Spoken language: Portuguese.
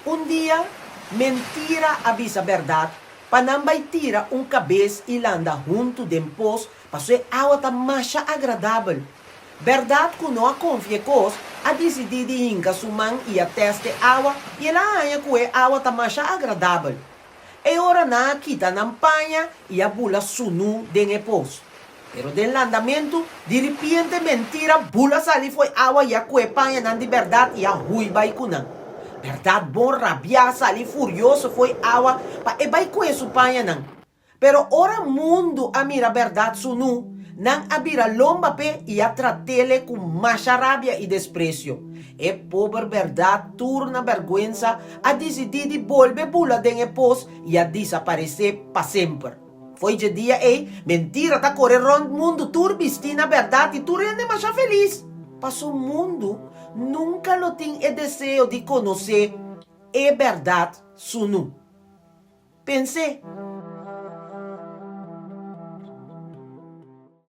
Un día, mentira avisa verdad, panambay tira un cabez y landa junto de pos, paso agua ta masha agradable. Verdad que não confia cos, a decidir de inca suman e a teste água, e ela acha que a água tá mais agradável. E ora na quita na panha e a bula sunu den epos. Pero del andamento, de repente mentira, bula sali foi água e a que panha nan de verdade e a hui vai kunan. Verdade bom rabia sali furioso foi água, pa e vai que su panha nan. Pero ora mundo a mira verdade sunu, não abira lomba pe e a tratele com macha rabia e desprezo. E pobre verdade turna vergüenza a decidir de volver bula den epos e a desaparecer para sempre. Foi de dia mentira tá correr rond mundo turbistina verdade e tu rende macha feliz. Passou mundo nunca lo tem o desejo de conhecer é verdade sunu. Pensei,